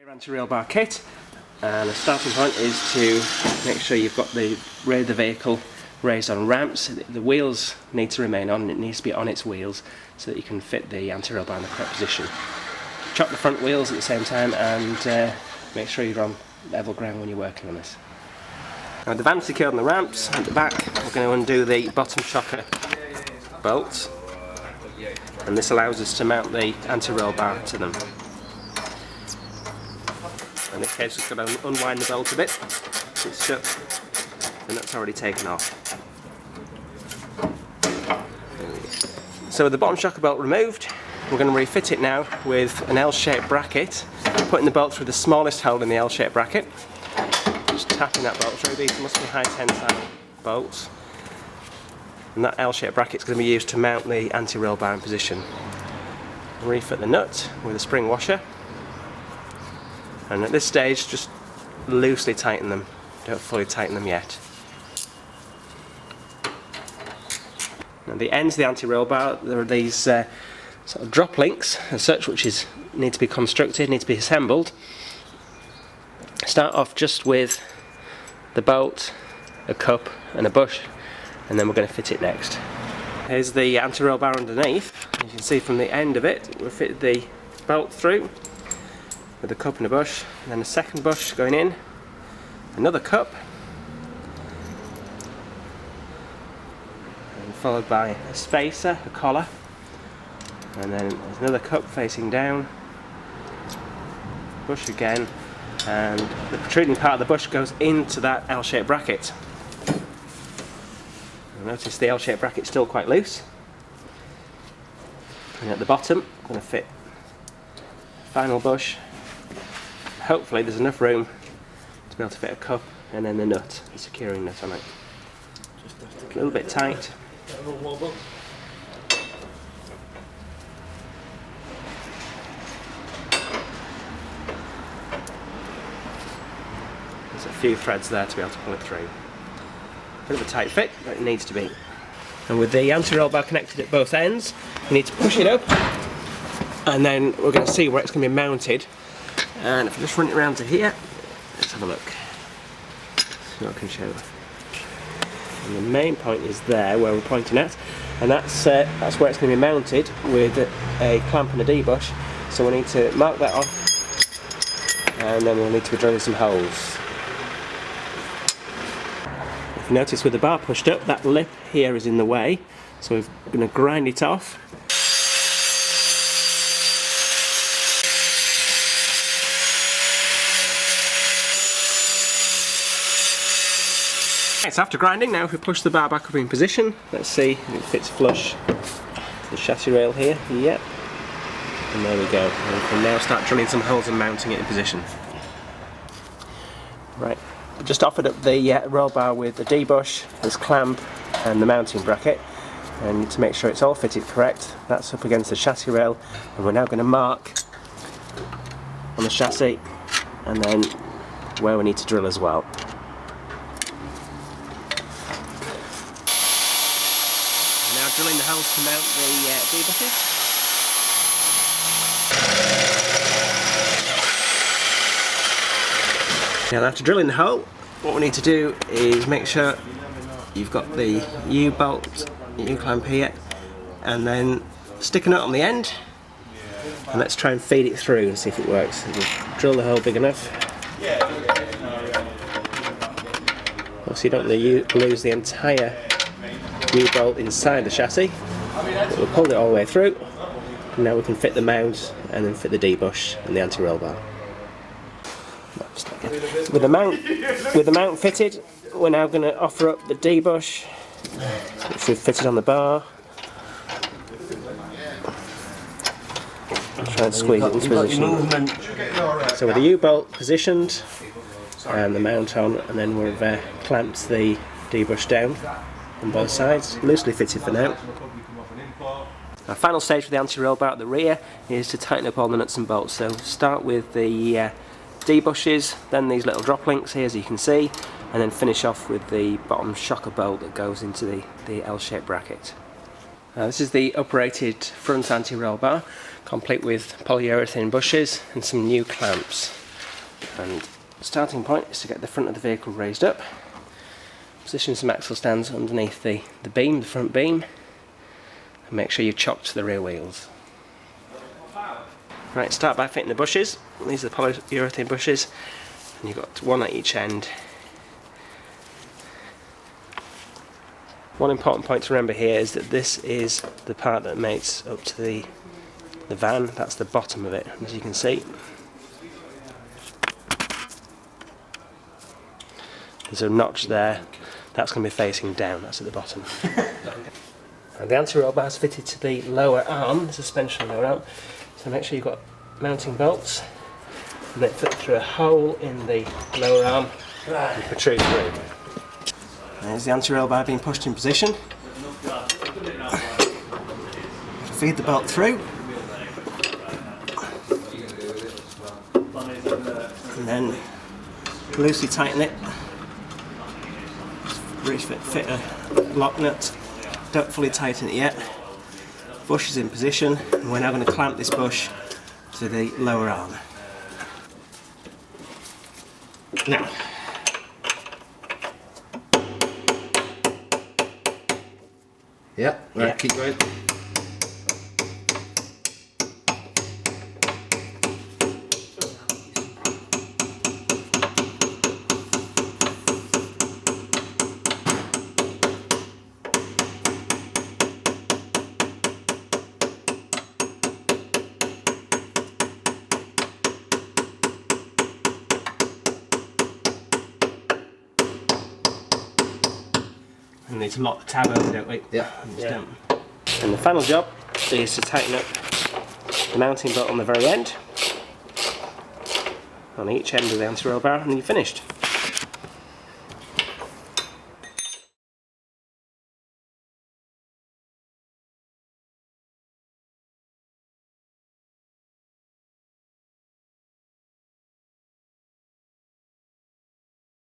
Your anti-rail bar kit, and the starting point is to make sure you've got the rear of the vehicle raised on ramps. The wheels need to remain on, and it needs to be on its wheels so that you can fit the anti-rail bar in the correct position. Chop the front wheels at the same time and make sure you're on level ground when you're working on this. Now the van's secured on the ramps. At the back we're going to undo the bottom shocker bolts, and this allows us to mount the anti-rail bar to them. In this case we've got to unwind the bolt a bit. It's shut and that's already taken off. So with the bottom shocker bolt removed, we're going to refit it now with an L-shaped bracket, putting the bolt through the smallest hole in the L-shaped bracket. Just tapping that bolt through. These must be high tensile bolts. And that L-shaped bracket is going to be used to mount the anti-rail bar in position. Refit the nut with a spring washer. And at this stage, just loosely tighten them. Don't fully tighten them yet. Now the ends of the anti-rail bar, there are these sort of drop links as such, which need to be constructed, need to be assembled. Start off just with the bolt, a cup and a bush, and then we're going to fit it next. Here's the anti-rail bar underneath. You can see from the end of it, we've fitted the bolt through with a cup and a bush, and then a second bush going in, another cup, and followed by a spacer, a collar, and then there's another cup facing down, bush again, and the protruding part of the bush goes into that L-shaped bracket. You'll notice the L-shaped bracket's still quite loose, and at the bottom I'm going to fit final bush. Hopefully there's enough room to be able to fit a cup and then the nut, the securing nut on it. A little bit tight. There's a few threads there to be able to pull it through. Bit of a tight fit, but it needs to be. And with the anti-rail bar connected at both ends, you need to push it up, and then we're going to see where it's going to be mounted. And if I just run it around to here, let's have a look. See what I can show. And the main point is there, where we're pointing at, and that's where it's going to be mounted with a clamp and a D-bush. So we need to mark that off, and then we'll need to be drilling some holes. If you notice with the bar pushed up, that lip here is in the way, so we're going to grind it off. So after grinding, now if we push the bar back up in position, let's see if it fits flush to the chassis rail here. Yep. And there we go. And we can now start drilling some holes and mounting it in position. Right. Just offered up the rail bar with the D-bush, this clamp and the mounting bracket. And to make sure it's all fitted correct, that's up against the chassis rail. And we're now going to mark on the chassis and then where we need to drill as well. Drilling the holes to mount the D-bushes. Now after drilling the hole, what we need to do is make sure you've got the U-bolt, U-clamp here, and then stick a nut on the end, and let's try and feed it through and see if it works. Drill the hole big enough. So you don't lose the entire U-bolt inside the chassis, but we'll pull it all the way through, and now we can fit the mount and then fit the D-bush and the anti-rail bar. With the mount fitted, we're now going to offer up the D-bush, which we've fitted on the bar. Try and squeeze it into position. So with the U-bolt positioned and the mount on, and then we've clamped the D-bush down on both sides, loosely fitted for now. Our final stage for the anti-rail bar at the rear is to tighten up all the nuts and bolts. So start with the D-bushes, then these little drop links here as you can see, and then finish off with the bottom shocker bolt that goes into the L-shaped bracket. This is the uprated front anti-rail bar, complete with polyurethane bushes and some new clamps. And the starting point is to get the front of the vehicle raised up, position some axle stands underneath the beam, the front beam, and make sure you've chocked the rear wheels. Right, start by fitting the bushes. These are the polyurethane bushes, and you've got one at each end. One important point to remember here is that this is the part that mates up to the van. That's the bottom of it, as you can see. There's a notch there, that's going to be facing down, that's at the bottom. And the anti-roll bar is fitted to the lower arm, the suspension lower arm, so make sure you've got mounting bolts, and they fit through a hole in the lower arm and protrude through. There's the anti-roll bar being pushed in position. Feed the bolt through, and then loosely tighten it. Fit a lock nut. Don't fully tighten it yet. Bush is in position, and we're now going to clamp this bush to the lower arm. Now, yeah, right, keep going. we need to lock the tab over, don't we? Yeah. And the final job is to tighten up the mounting bolt on the very end, on each end of the anti-roll bar, and then you're finished.